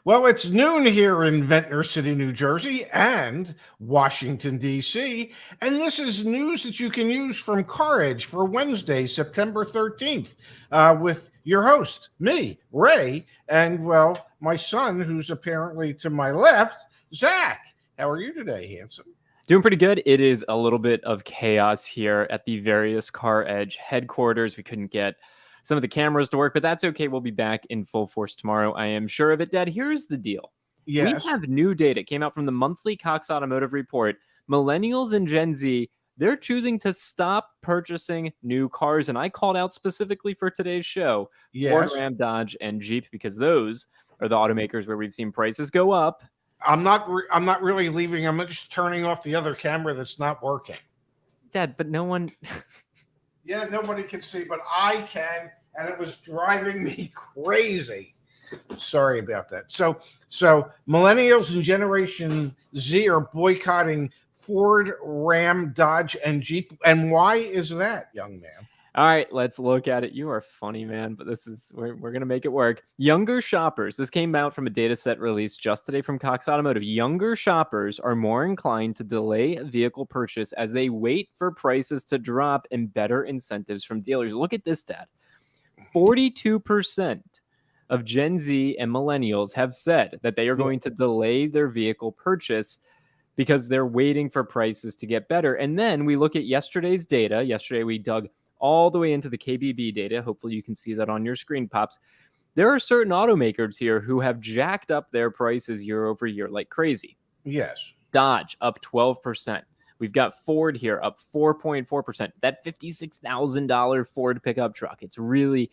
Well, it's noon here in Ventnor City, New Jersey, and Washington, D.C., and this is news that you can use from CarEdge for Wednesday, September 13th, with your host, me, Ray, and, well, my son, who's apparently to my left, Zach. How are you today, handsome? Doing pretty good. It is a little bit of chaos here at the various CarEdge headquarters. We couldn't get some of the cameras to work, but that's okay. We'll be back in full force tomorrow. I am sure of it, Dad. Here's the deal. Yes. We have new data. It came out from the monthly Cox Automotive Report. Millennials and Gen Z, they're choosing to stop purchasing new cars. And I called out specifically for today's show, Ford, Yes. Ram, Dodge, and Jeep, because those are the automakers where we've seen prices go up. I'm not really leaving. I'm just turning off the other camera that's not working. Dad, but no one... Yeah, nobody can see, but I can, and it was driving me crazy. Sorry about that. So millennials and Generation Z are boycotting Ford, Ram, Dodge, and Jeep. And why is that, young man? All right, let's look at it. You are funny, man, but we're going to make it work. Younger shoppers, this came out from a data set released just today from Cox Automotive. Younger shoppers are more inclined to delay a vehicle purchase as they wait for prices to drop and better incentives from dealers. Look at this, Dad. 42% of Gen Z and millennials have said that they are going to delay their vehicle purchase because they're waiting for prices to get better. And then we look at yesterday's data. Yesterday, we dug all the way into the KBB data. Hopefully you can see that on your screen, Pops. There are certain automakers here who have jacked up their prices year over year like crazy. Yes. Dodge up 12%. We've got Ford here up 4.4%. That $56,000 Ford pickup truck, it's really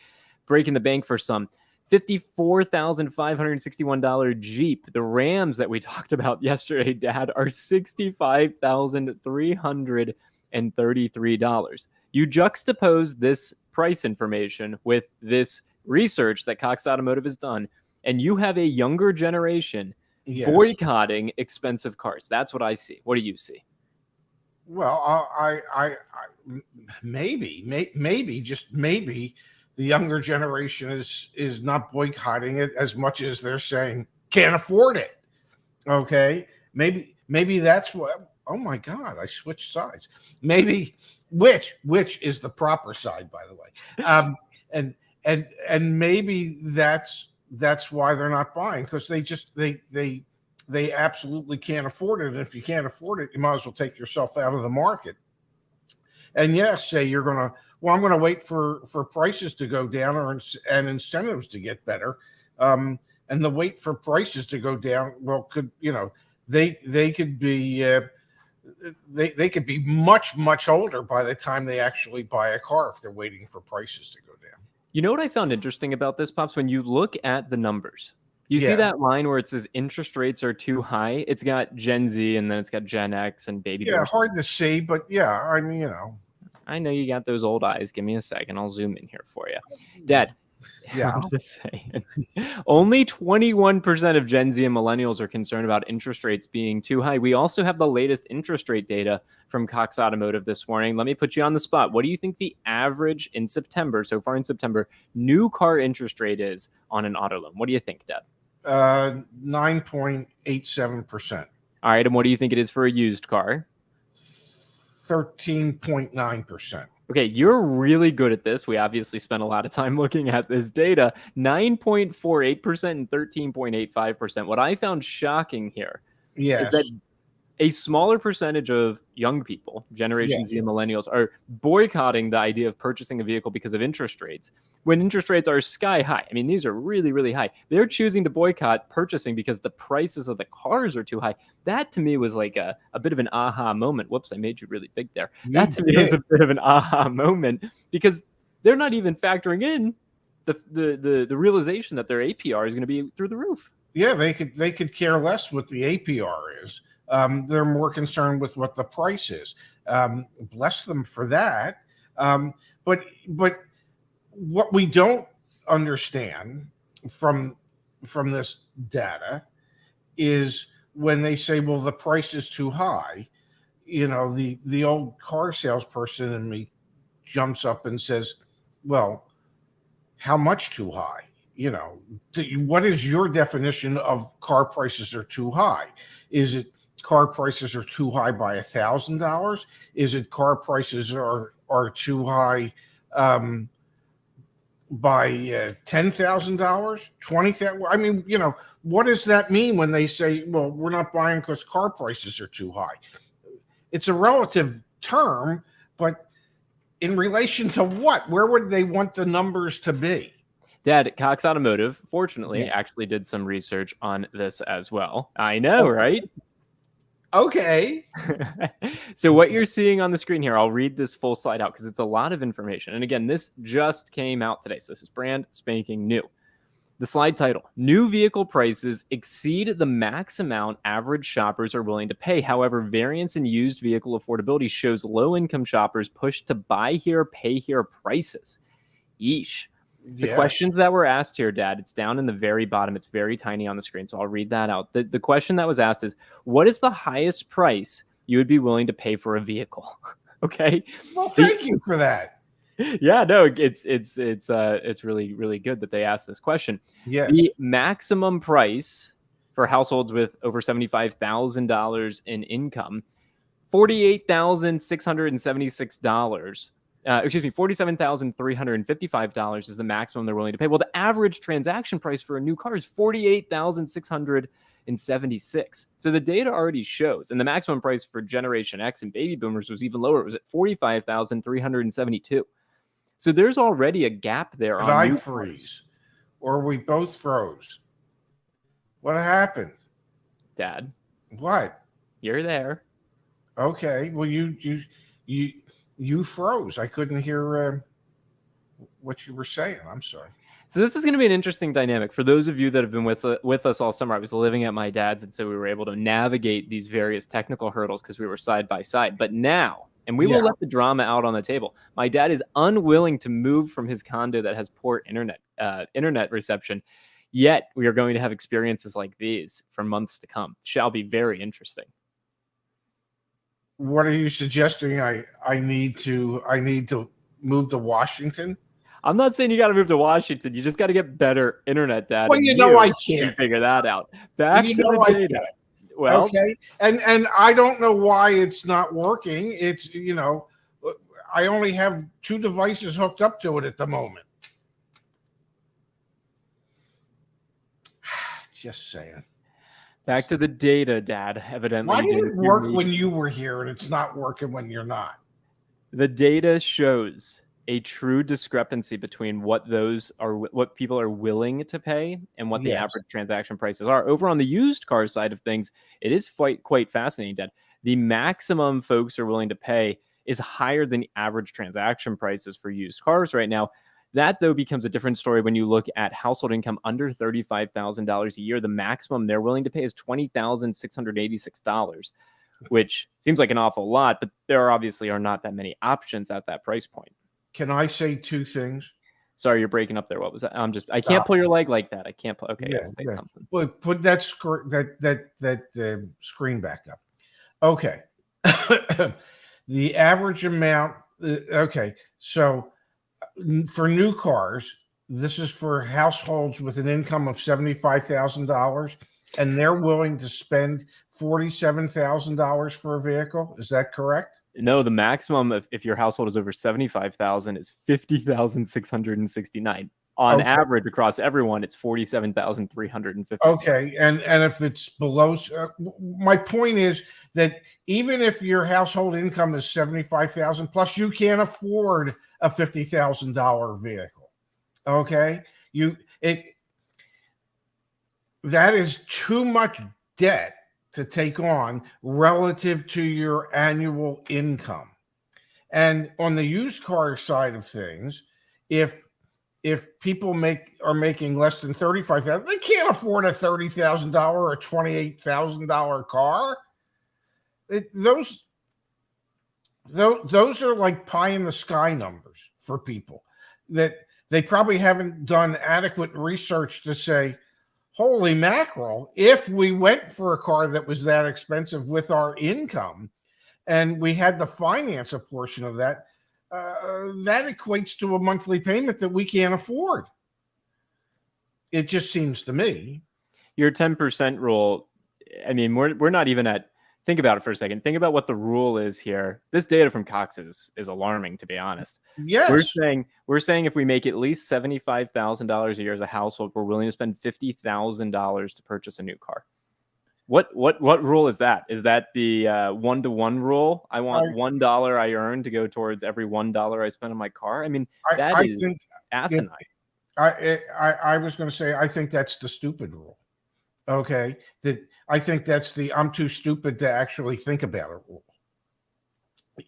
breaking the bank for some. $54,561 Jeep. The Rams that we talked about yesterday, Dad, are $65,333. You juxtapose this price information with this research that Cox Automotive has done, and you have a younger generation boycotting expensive cars. That's what I see. What do you see? Well, I maybe just maybe the younger generation is not boycotting it as much as they're saying can't afford it. Okay, maybe that's what. Oh my God, I switched sides. Maybe which is the proper side, by the way. And maybe that's why they're not buying, because they absolutely can't afford it. And if you can't afford it, you might as well take yourself out of the market. And yes, say you're gonna. Well, I'm going to wait for prices to go down and incentives to get better. And the wait for prices to go down, well, they could be. They could be much older by the time they actually buy a car if they're waiting for prices to go down. You know what I found interesting about this, Pops? When you look at the numbers, you see that line where it says interest rates are too high. It's got Gen Z and then it's got Gen X and baby boomers. Yeah, hard to see, but yeah, I mean, I know you got those old eyes. Give me a second. I'll zoom in here for you. Dad, yeah. I'm just saying. Only 21% of Gen Z and millennials are concerned about interest rates being too high. We also have the latest interest rate data from Cox Automotive this morning. Let me put you on the spot. What do you think the average in September, so far in September, new car interest rate is on an auto loan? What do you think, Dad? 9.87%. All right. And what do you think it is for a used car? 13.9%. Okay, you're really good at this. We obviously spent a lot of time looking at this data. 9.48% and 13.85%. What I found shocking here is that a smaller percentage of young people, Generation Z and millennials, are boycotting the idea of purchasing a vehicle because of interest rates. When interest rates are sky high, I mean, these are really, really high. They're choosing to boycott purchasing because the prices of the cars are too high. That to me was like a bit of an aha moment. Whoops, I made you really big there. That to me was a bit of an aha moment because they're not even factoring in the realization that their APR is going to be through the roof. Yeah, they could care less what the APR is. They're more concerned with what the price is. Bless them for that. But what we don't understand from this data is when they say, well, the price is too high, the old car salesperson in me jumps up and says, well, how much too high? what is your definition of car prices are too high? Is it car prices are too high by $1,000? Is it car prices are too high by $10,000, $20,000? I mean, what does that mean when they say, well, we're not buying because car prices are too high? It's a relative term, but in relation to what? Where would they want the numbers to be? Dad, Cox Automotive, fortunately, actually did some research on this as well. I know, right? Okay. So what you're seeing on the screen here, I'll read this full slide out because it's a lot of information. And again, this just came out today. So this is brand spanking new. The slide title, new vehicle prices exceed the max amount average shoppers are willing to pay. However, variance in used vehicle affordability shows low-income shoppers pushed to buy here, pay here prices. Yeesh. The questions that were asked here, Dad, it's down in the very bottom. It's very tiny on the screen, so I'll read that out. The question that was asked is, what is the highest price you would be willing to pay for a vehicle? Okay. Well, thank you for that. Yeah, no, it's really, really good that they asked this question. Yes. The maximum price for households with over $75,000 in income, $48,676. $47,355 is the maximum they're willing to pay. Well, the average transaction price for a new car is $48,676. So the data already shows, and the maximum price for Generation X and baby boomers was even lower. It was at $45,372. So there's already a gap there. Did I freeze? Or we both froze? What happened? Dad. What? You're there. Okay. Well, you froze. I couldn't hear what you were saying. I'm sorry. So this is going to be an interesting dynamic for those of you that have been with us all summer. I was living at my dad's, and so we were able to navigate these various technical hurdles because we were side by side. But now, and we will let the drama out on the table, my dad is unwilling to move from his condo that has poor internet reception. Yet we are going to have experiences like these for months to come. Shall be very interesting. What are you suggesting? I need to move to Washington? I'm not saying you got to move to Washington. You just got to get better internet, Dad. Well, I can't figure that out. Back to the data. Well, okay, and I don't know why it's not working. It's I only have 2 devices hooked up to it at the moment. Just saying. Back to the data, Dad. Evidently, why did it work when you were here and it's not working when you're not? The data shows a true discrepancy between what people are willing to pay and what the average transaction prices are. Over on the used car side of things, it is quite fascinating, Dad. The maximum folks are willing to pay is higher than the average transaction prices for used cars right now. That, though, becomes a different story when you look at household income under $35,000 a year. The maximum they're willing to pay is $20,686, which seems like an awful lot, but there obviously are not that many options at that price point. Can I say 2 things? Sorry, you're breaking up there. What was that? I can't pull your leg like that. I can't pull. Okay, say something. But put that screen back up. Okay. The average amount. Okay, so for new cars, this is for households with an income of $75,000, and they're willing to spend $47,000 for a vehicle. Is that correct? No, the maximum if your household is over 75,000 is 50,669. On average across everyone, it's 47,350. Okay, and if it's below, my point is that even if your household income is 75,000 plus, you can't afford a $50,000 vehicle. Okay, that is too much debt to take on relative to your annual income. And on the used car side of things, if people are making less than $35,000, they can't afford a $30,000 or a $28,000 car. Those are like pie in the sky numbers for people that they probably haven't done adequate research to say, holy mackerel, if we went for a car that was that expensive with our income and we had to finance a portion of that, that equates to a monthly payment that we can't afford. It just seems to me. Your 10% rule, I mean, we're not even at, think about it for a second. Think about what the rule is here. This data from Cox is alarming, to be honest. Yes. We're saying if we make at least $75,000 a year as a household, we're willing to spend $50,000 to purchase a new car. What rule is that? Is that the 1-to-1 rule? I want $1 I earn to go towards every $1 I spend on my car. I mean, that is asinine. I was going to say, I think that's the stupid rule. Okay, that I think that's the I'm too stupid to actually think about it rule.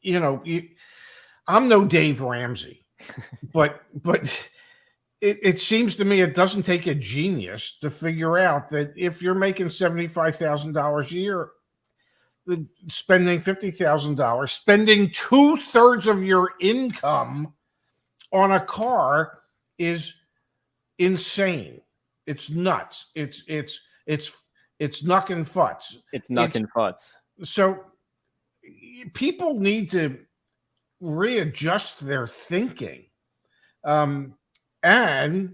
You know, I'm no Dave Ramsey, but it seems to me it doesn't take a genius to figure out that if you're making $75,000 a year, spending $50,000, spending 2/3 of your income on a car is insane. It's nuts. It's knuck and futz. It's knuck and futz. So people need to readjust their thinking. And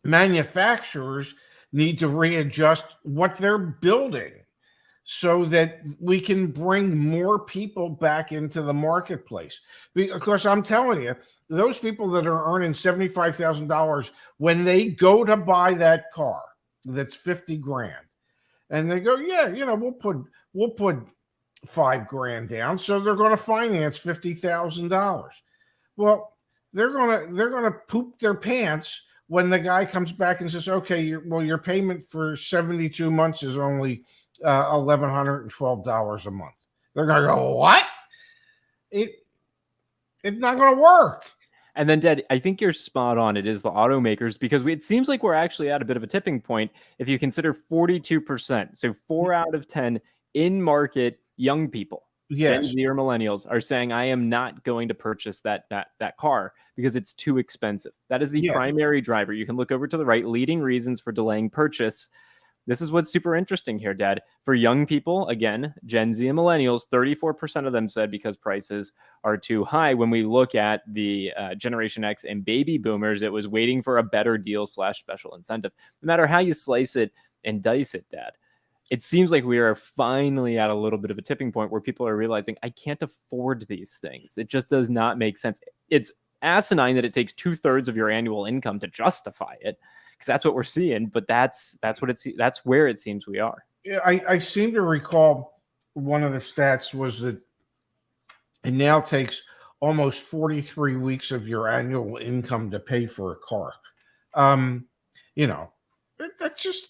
manufacturers need to readjust what they're building so that we can bring more people back into the marketplace. Because I'm telling you, those people that are earning $75,000, when they go to buy that car that's $50,000, and they go, yeah, you know, we'll put $5,000 down, so they're going to finance $50,000. Well, they're gonna poop their pants when the guy comes back and says, okay, your payment for 72 months is only $1,112 a month. They're gonna go, what? It's not gonna work. And then, Dad, I think you're spot on. It is the automakers, because it seems like we're actually at a bit of a tipping point if you consider 42%. So 4 out of 10 in market young people, yes, Gen Z or millennials, are saying, I am not going to purchase that car because it's too expensive. That is the primary driver. You can look over to the right, leading reasons for delaying purchase. This is what's super interesting here, Dad. For young people, again, Gen Z and millennials, 34% of them said because prices are too high. When we look at the Generation X and baby boomers, it was waiting for a better deal / special incentive. No matter how you slice it and dice it, Dad, it seems like we are finally at a little bit of a tipping point where people are realizing, I can't afford these things. It just does not make sense. It's asinine that it takes 2/3 of your annual income to justify it, because that's what we're seeing. But that's where it seems we are. Yeah, I seem to recall one of the stats was that it now takes almost 43 weeks of your annual income to pay for a car. You know, that's just,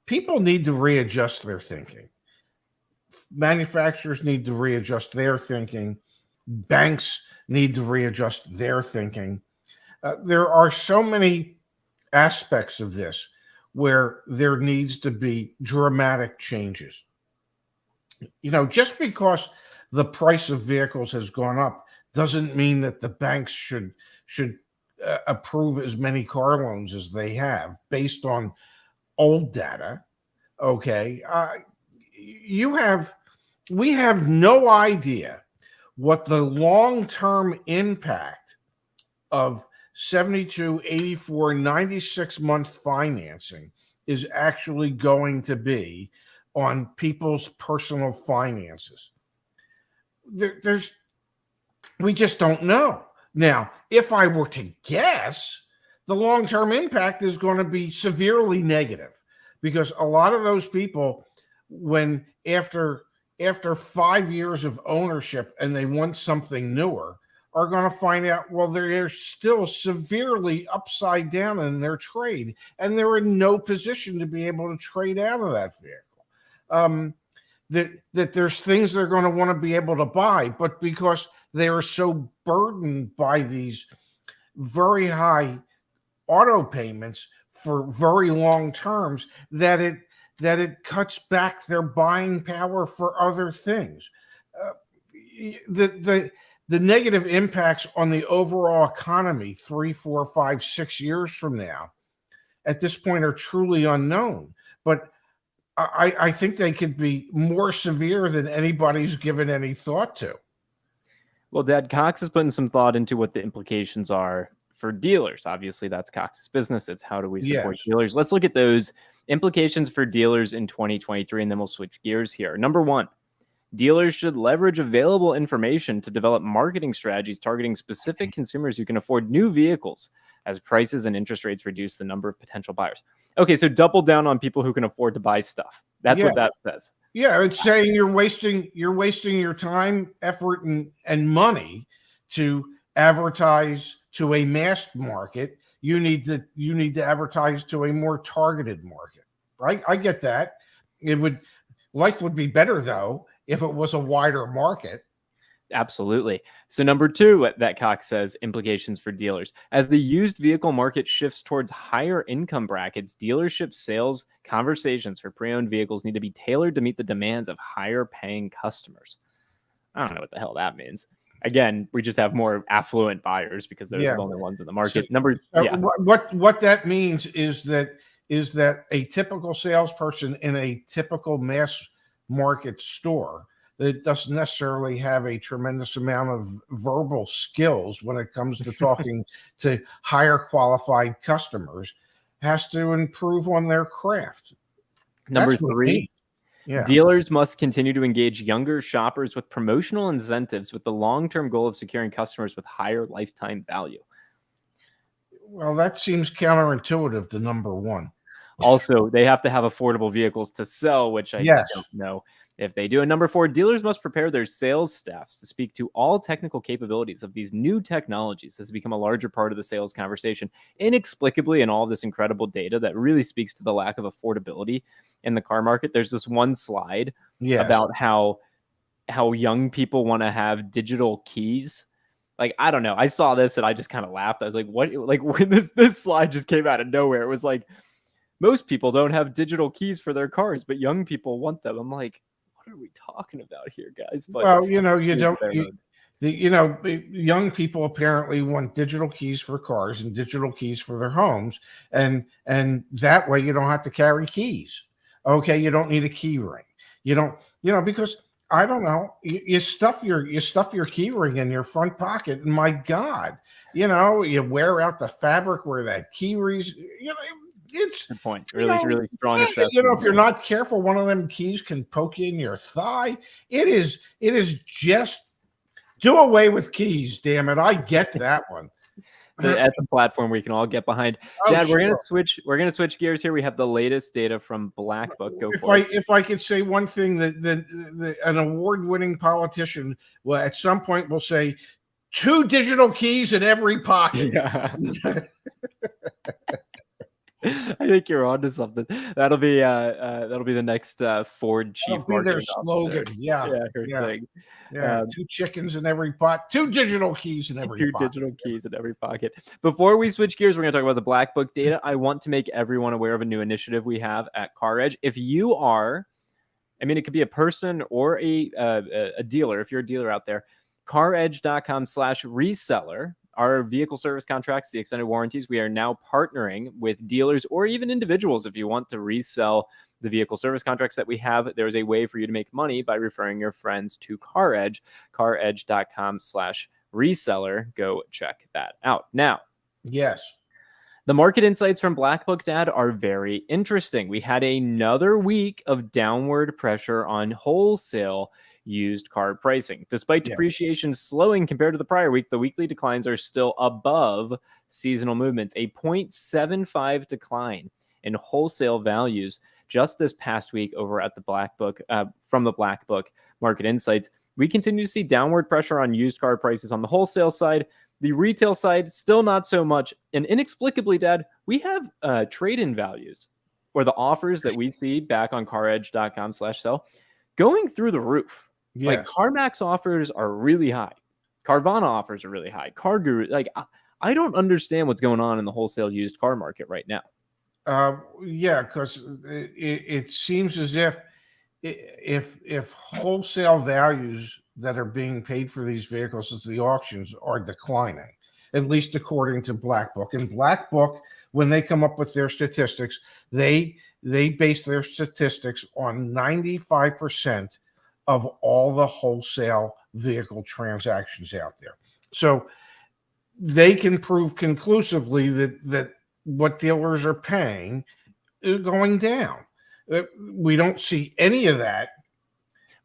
people need to readjust their thinking. Manufacturers need to readjust their thinking. Banks need to readjust their thinking. There are so many aspects of this where there needs to be dramatic changes. You know, just because the price of vehicles has gone up doesn't mean that the banks should approve as many car loans as they have based on old data. Okay, we have no idea what the long-term impact of 72, 84, 96-month financing is actually going to be on people's personal finances. We just don't know. Now, if I were to guess, the long-term impact is going to be severely negative, because a lot of those people, when after 5 years of ownership and they want something newer, are going to find out, well, they're still severely upside down in their trade, and they're in no position to be able to trade out of that vehicle. That there's things they're going to want to be able to buy, but because they are so burdened by these very high auto payments for very long terms, that it cuts back their buying power for other things. The negative impacts on the overall economy 3, 4, 5, 6 years from now, at this point, are truly unknown. But I think they could be more severe than anybody's given any thought to. Well, Dad, Cox is putting some thought into what the implications are for dealers. Obviously, that's Cox's business. It's how do we support Yes. dealers? Let's look at those implications for dealers in 2023, and then we'll switch gears here. Number one, dealers should leverage available information to develop marketing strategies targeting specific consumers who can afford new vehicles as prices and interest rates reduce the number of potential buyers. Okay, so double down on people who can afford to buy stuff. That's what that says. Yeah, it's saying you're wasting your time, effort, and money to advertise to a mass market. You need to advertise to a more targeted market. Right? I get that. Life would be better though if it was a wider market. Absolutely. So number two, that Cox says, implications for dealers. As the used vehicle market shifts towards higher income brackets, dealership sales conversations for pre-owned vehicles need to be tailored to meet the demands of higher paying customers. I don't know what the hell that means. Again, we just have more affluent buyers because they're the only ones in the market. What that means is that a typical salesperson in a typical mass market store that doesn't necessarily have a tremendous amount of verbal skills when it comes to talking to higher qualified customers has to improve on their craft. Number three, dealers must continue to engage younger shoppers with promotional incentives with the long-term goal of securing customers with higher lifetime value. Well, that seems counterintuitive to number one. Also, they have to have affordable vehicles to sell, which I don't know if they do. And number four, dealers must prepare their sales staffs to speak to all technical capabilities of these new technologies as they become a larger part of the sales conversation. Inexplicably, in all this incredible data that really speaks to the lack of affordability in the car market, there's this one slide about how young people want to have digital keys. Like, I don't know. I saw this and I just kind of laughed. I was like, what? Like, when this slide just came out of nowhere, it was like, most people don't have digital keys for their cars, but young people want them. I'm like, what are we talking about here, guys? But well, young people apparently want digital keys for cars and digital keys for their homes, and that way you don't have to carry keys. Okay, you don't need a key ring. You don't, because I don't know, you stuff your key ring in your front pocket, and my God, you wear out the fabric where that key ring, it's good point. Really strong assessment. If you're not careful, one of them keys can poke you in your thigh. It is just do away with keys. Damn it. I get that one. So that's a platform we can all get behind. Dad, we're gonna switch gears here. We have the latest data from Black Book. If I could say one thing, that an award-winning politician at some point will say 2 digital keys in every pocket. Yeah. I think you're onto something. That'll be the next Ford chief marketing their slogan. Officer. Yeah. 2 chickens in every pot, 2 digital keys in every pocket. 2 digital keys in every pocket. Before we switch gears, we're going to talk about the Black Book data. I want to make everyone aware of a new initiative we have at CarEdge. If you are, it could be a person or a dealer. If you're a dealer out there, CarEdge.com/reseller. Our vehicle service contracts, the extended warranties, we are now partnering with dealers or even individuals. If you want to resell the vehicle service contracts that we have, there's a way for you to make money by referring your friends to CarEdge, CarEdge.com/reseller. Go check that out. Now, yes, the market insights from Black Book, Dad, are very interesting. We had another week of downward pressure on wholesale used car pricing. Despite depreciation slowing compared to the prior week, the weekly declines are still above seasonal movements. A 0.75 decline in wholesale values just this past week over at the Black Book, from the Black Book Market Insights. We continue to see downward pressure on used car prices on the wholesale side. The retail side, still not so much. And inexplicably, Dad, we have trade-in values, or the offers that we see back on CarEdge.com/sell, going through the roof. Yes. Like, CarMax offers are really high. Carvana offers are really high. Car Guru, I don't understand what's going on in the wholesale used car market right now. Because it seems as if wholesale values that are being paid for these vehicles as the auctions are declining, at least according to Black Book. And Black Book, when they come up with their statistics, they base their statistics on 95% of all the wholesale vehicle transactions out there. So they can prove conclusively that what dealers are paying is going down. We don't see any of that.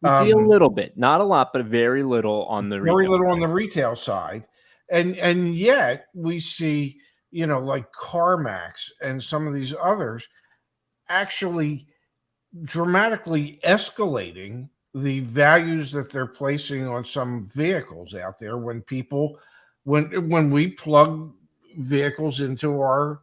We see a little bit, not a lot, but very little on the very retail little side. on the retail side, and yet we see, like CarMax and some of these others actually dramatically escalating the values that they're placing on some vehicles out there when we plug vehicles into our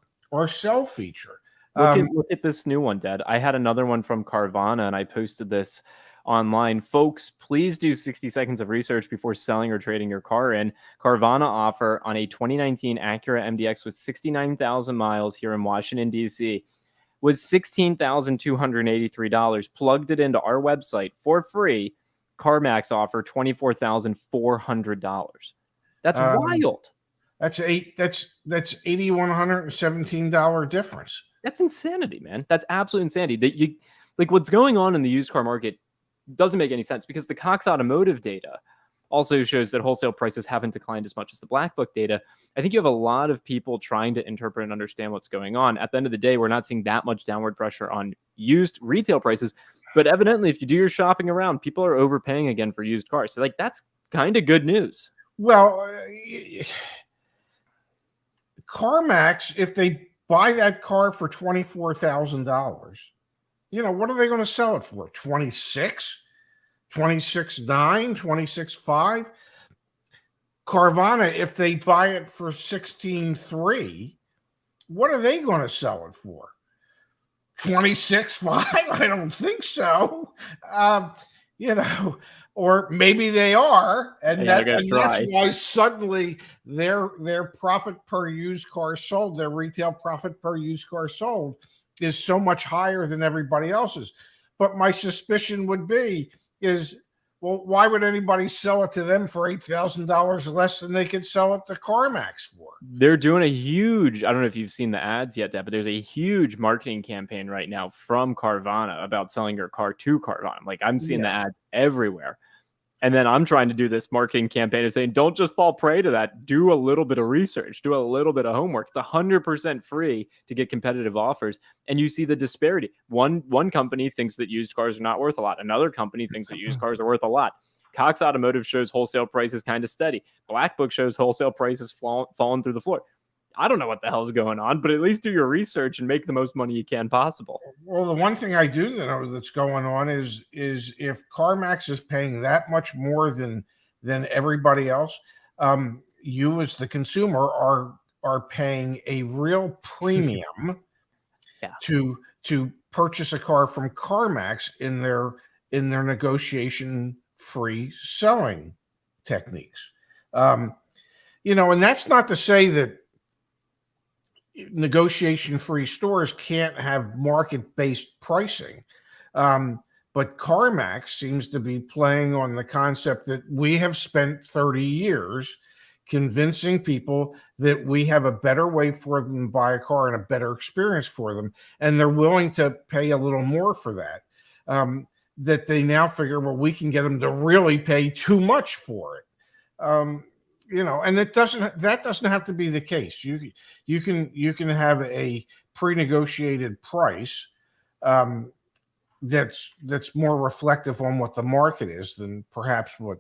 sell feature. Look at this new one, Dad. I had another one from Carvana, and I posted this online. Folks, please do 60 seconds of research before selling or trading your car in. Carvana offer on a 2019 Acura MDX with 69,000 miles here in Washington, D.C. was $16,283. Plugged it into our website for free. CarMax offer $24,400. That's wild. That's $8,117 difference. That's insanity, man. That's absolute insanity. That you like what's going on in the used car market doesn't make any sense because the Cox Automotive data also shows that wholesale prices haven't declined as much as the Black Book data. I think you have a lot of people trying to interpret and understand what's going on. At the end of the day, we're not seeing that much downward pressure on used retail prices, but evidently if you do your shopping around, people are overpaying again for used cars. So like that's kind of good news. Well, CarMax, if they buy that car for $24,000, what are they going to sell it for? 26, 26.9, 26.5. Carvana, if they buy it for 16.3, what are they going to sell it for? 26.5? I don't think so. Or maybe they are, and that's why suddenly their profit per used car sold, their retail profit per used car sold, is so much higher than everybody else's. But my suspicion would be well, why would anybody sell it to them for $8,000 less than they could sell it to CarMax for? They're doing a huge, I don't know if you've seen the ads yet, Dad, but there's a huge marketing campaign right now from Carvana about selling your car to Carvana. Like I'm seeing the ads everywhere. And then I'm trying to do this marketing campaign of saying, don't just fall prey to that. Do a little bit of research, do a little bit of homework. It's 100% free to get competitive offers. And you see the disparity. One company thinks that used cars are not worth a lot. Another company thinks that used cars are worth a lot. Cox Automotive shows wholesale prices kind of steady. Black Book shows wholesale prices falling through the floor. I don't know what the hell's going on, but at least do your research and make the most money you can possible. Well, the one thing I do know that's going on is if CarMax is paying that much more than everybody else, you as the consumer are paying a real premium to purchase a car from CarMax in their negotiation-free selling techniques. And that's not to say that negotiation-free stores can't have market-based pricing. But CarMax seems to be playing on the concept that we have spent 30 years convincing people that we have a better way for them to buy a car and a better experience for them. And they're willing to pay a little more for that. That they now figure, well, we can get them to really pay too much for it. And that doesn't have to be the case. You can have a pre-negotiated price that's more reflective on what the market is than perhaps what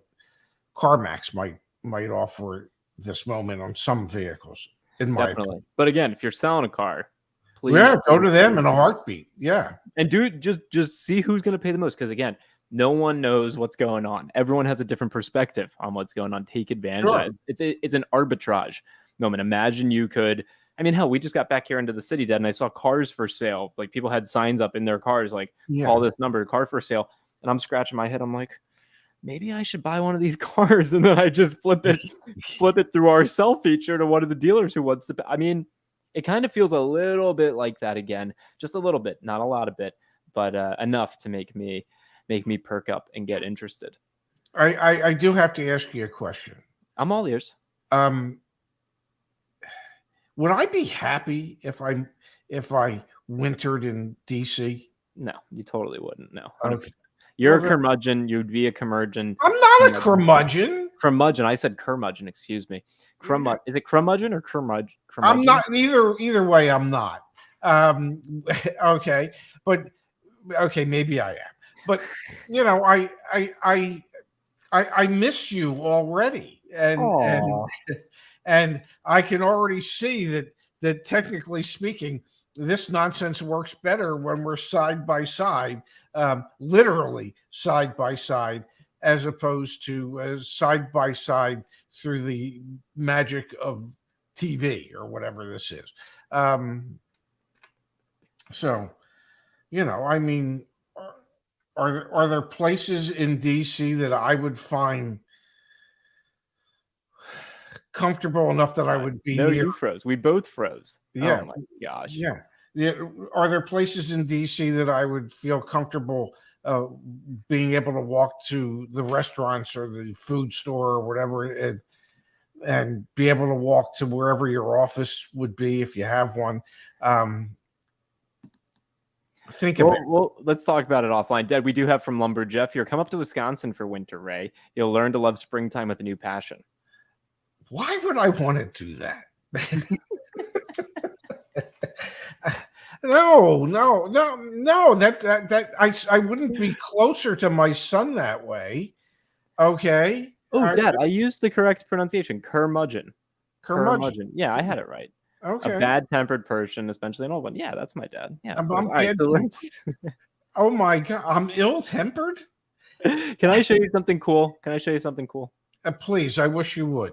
CarMax might offer at this moment on some vehicles. In my opinion. But again, if you're selling a car, please go to them in a heartbeat. Yeah, and do just see who's going to pay the most. Because again, no one knows what's going on. Everyone has a different perspective on what's going on. Take advantage of it. It's an arbitrage moment. Imagine you could. I mean, hell, we just got back here into the city, Dad, and I saw cars for sale. Like people had signs up in their cars, like call this number, car for sale. And I'm scratching my head. I'm like, maybe I should buy one of these cars. And then I just flip it through our sell feature to one of the dealers who wants to. I mean, it kind of feels a little bit like that again, just a little bit, not a lot of it, but enough to make me perk up and get interested. I do have to ask you a question. I'm all ears. Would I be happy if I wintered in DC? No, you totally wouldn't. No. 100%. Okay. You're a curmudgeon. You'd be a curmudgeon. I'm not a curmudgeon. curmudgeon. I said curmudgeon. Excuse me. Is it curmudgeon or curmudgeon? I'm not either way. I'm not. Okay, but okay, maybe I am. But I miss you already, and I can already see that technically speaking, this nonsense works better when we're side by side, literally side by side, as opposed to side by side through the magic of TV or whatever this is. So, I mean, are there places in DC that I would find comfortable enough that I would be near? You froze. We both froze. Yeah. Oh my gosh. Yeah. Are there places in DC that I would feel comfortable being able to walk to the restaurants or the food store or whatever and be able to walk to wherever your office would be if you have one? Think of it. Well, let's talk about it offline. Dad, we do have from Lumber Jeff here. Come up to Wisconsin for winter, Ray. You'll learn to love springtime with a new passion. Why would I want to do that? No. That I wouldn't be closer to my son that way. Okay. Oh, Dad, I used the correct pronunciation. Curmudgeon. Curmudgeon. Yeah, I had it right. Okay. A bad-tempered person, especially an old one. Yeah, that's my dad. Yeah. I'm right, oh my God, I'm ill-tempered? Can I show you something cool? Please, I wish you would.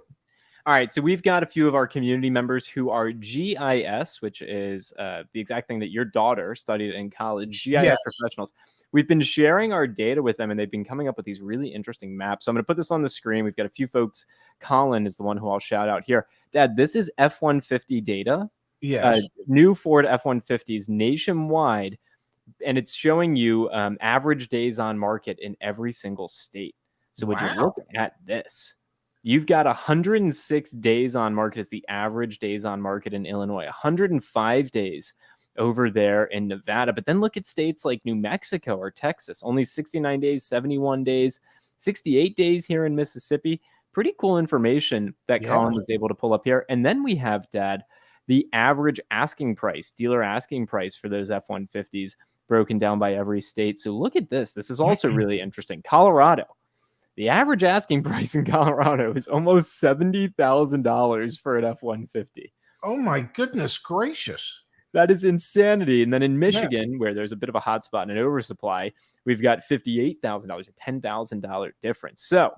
All right, so we've got a few of our community members who are GIS, which is the exact thing that your daughter studied in college, GIS professionals. We've been sharing our data with them, and they've been coming up with these really interesting maps. So I'm going to put this on the screen. We've got a few folks. Colin is the one who I'll shout out here. Dad, this is F-150 data. Yes. New Ford F-150s nationwide, and it's showing you average days on market in every single state. So would you look at this? You've got 106 days on market as the average days on market in Illinois, 105 days over there in Nevada. But then look at states like New Mexico or Texas, only 69 days, 71 days, 68 days here in Mississippi. Pretty cool information that Colin was able to pull up here. And then we have, Dad, the average asking price, dealer asking price for those F-150s broken down by every state. So look at this. This is also really interesting. Colorado. The average asking price in Colorado is almost $70,000 for an F-150. Oh my goodness gracious. That is insanity. And then in Michigan, where there's a bit of a hotspot and an oversupply, we've got $58,000, a $10,000 difference. So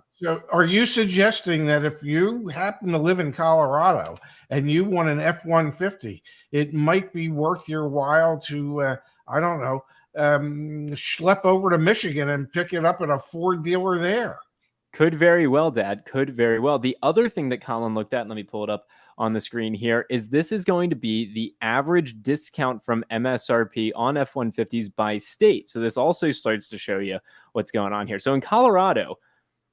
are you suggesting that if you happen to live in Colorado and you want an F-150, it might be worth your while to, I don't know, schlep over to Michigan and pick it up at a Ford dealer there? Could very well, Dad. Could very well. The other thing that Colin looked at, let me pull it up on the screen here, is this is going to be the average discount from MSRP on F-150s by state. So this also starts to show you what's going on here. So in Colorado,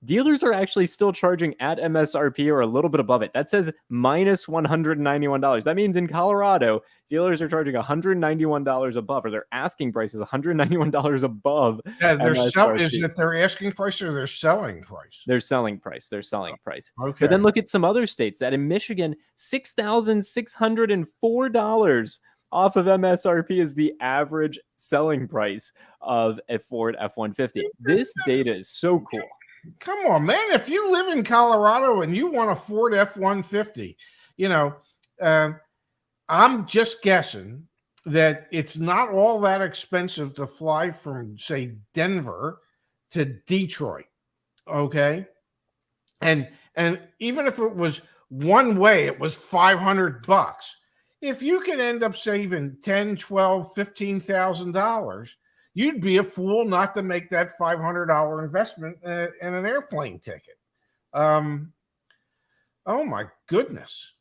dealers are actually still charging at MSRP or a little bit above it. That says minus $191. That means in Colorado, dealers are charging $191 above, or their asking price is $191 above. Yeah, is it their asking price or their selling price? Their selling price. Okay. But then look at some other states. That in Michigan, $6,604 off of MSRP is the average selling price of a Ford F-150. This data is so cool. Come on, man. If you live in Colorado and you want a Ford F-150, I'm just guessing that it's not all that expensive to fly from, say, Denver to Detroit. Okay. And even if it was one way, it was $500. If you could end up saving $10,000, $12,000, $15,000, you'd be a fool not to make that $500 investment in an airplane ticket. Oh my goodness.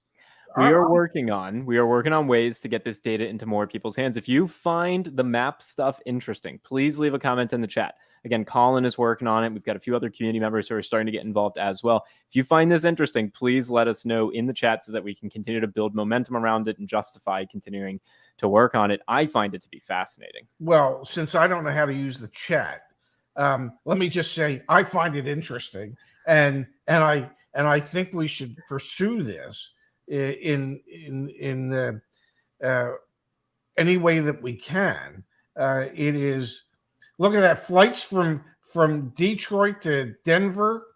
We are working on ways to get this data into more people's hands. If you find the map stuff interesting, please leave a comment in the chat. Again, Colin is working on it. We've got a few other community members who are starting to get involved as well. If you find this interesting, please let us know in the chat so that we can continue to build momentum around it and justify continuing to work on it. I find it to be fascinating. Well, since I don't know how to use the chat, let me just say, I find it interesting, and I think we should pursue this in any way that we can. It is, look at that, flights from Detroit to Denver,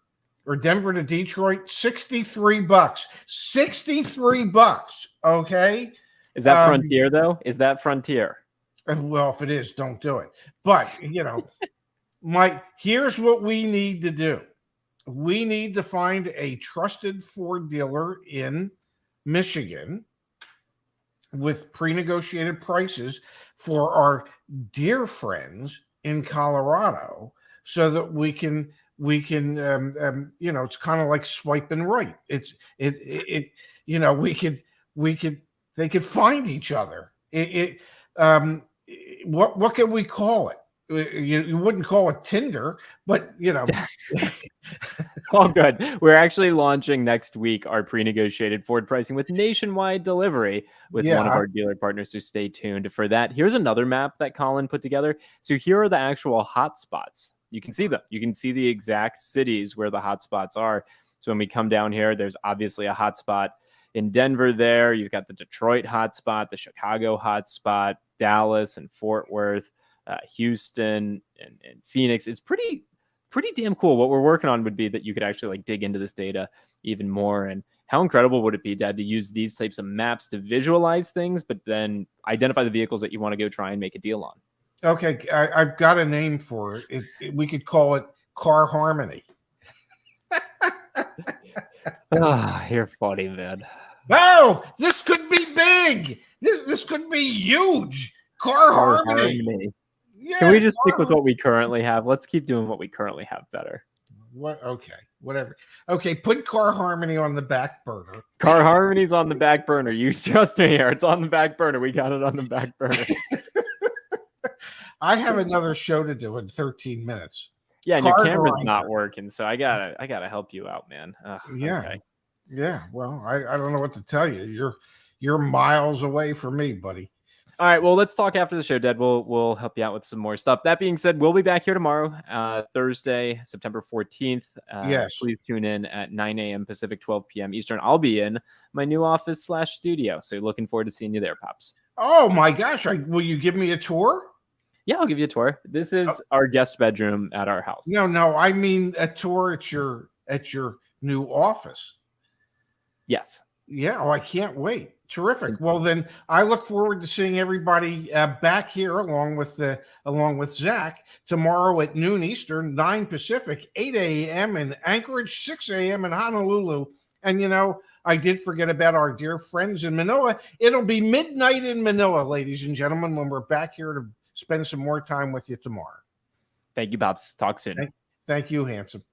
or Denver to Detroit, $63. $63. Okay. Is that Frontier though? Is that Frontier? Well, if it is, don't do it. But here's what we need to do. We need to find a trusted Ford dealer in Michigan with pre-negotiated prices for our dear friends in Colorado, so that we can it's kind of like swiping right. They could find each other. What can we call it? You wouldn't call it Tinder, but All good. We're actually launching next week our pre-negotiated Ford pricing with nationwide delivery with one of our dealer partners, so stay tuned for that. Here's another map that Colin put together. So here are the actual hotspots. You can see them. You can see the exact cities where the hotspots are. So when we come down here, there's obviously a hotspot in Denver there. You've got the Detroit hotspot, the Chicago hotspot, Dallas and Fort Worth, Houston and Phoenix. It's pretty damn cool. What we're working on would be that you could actually dig into this data even more. And how incredible would it be, Dad, to use these types of maps to visualize things, but then identify the vehicles that you want to go try and make a deal on? Okay, I've got a name for it. We could call it Car Harmony. You're funny, man. Oh, this could be big. This could be huge. Car Harmony. Yeah, can we just stick with what we currently have? Let's keep doing what we currently have better. What? Okay, whatever. Okay, put Car Harmony on the back burner. Car Harmony's on the back burner. You trust me here. It's on the back burner. We got it on the back burner. I have another show to do in 13 minutes. Yeah, and your camera's not working, so I gotta help you out, man. Yeah. Okay. Yeah. Well, I don't know what to tell you. You're miles away from me, buddy. All right, well, let's talk after the show, Dad. We'll help you out with some more stuff. That being said, we'll be back here tomorrow, Thursday, September 14th. Yes. Please tune in at 9 a.m. Pacific, 12 p.m. Eastern. I'll be in my new office / studio, so looking forward to seeing you there, Pops. Oh, my gosh. Will you give me a tour? Yeah, I'll give you a tour. This is our guest bedroom at our house. No, I mean a tour at your new office. Yes. Yeah. Oh, I can't wait. Terrific. Well, then I look forward to seeing everybody back here along with Zach tomorrow at noon Eastern, 9 Pacific, 8 a.m. in Anchorage, 6 a.m. in Honolulu. And I did forget about our dear friends in Manila. It'll be midnight in Manila, ladies and gentlemen, when we're back here to spend some more time with you tomorrow. Thank you, Pops. Talk soon. Thank you, handsome.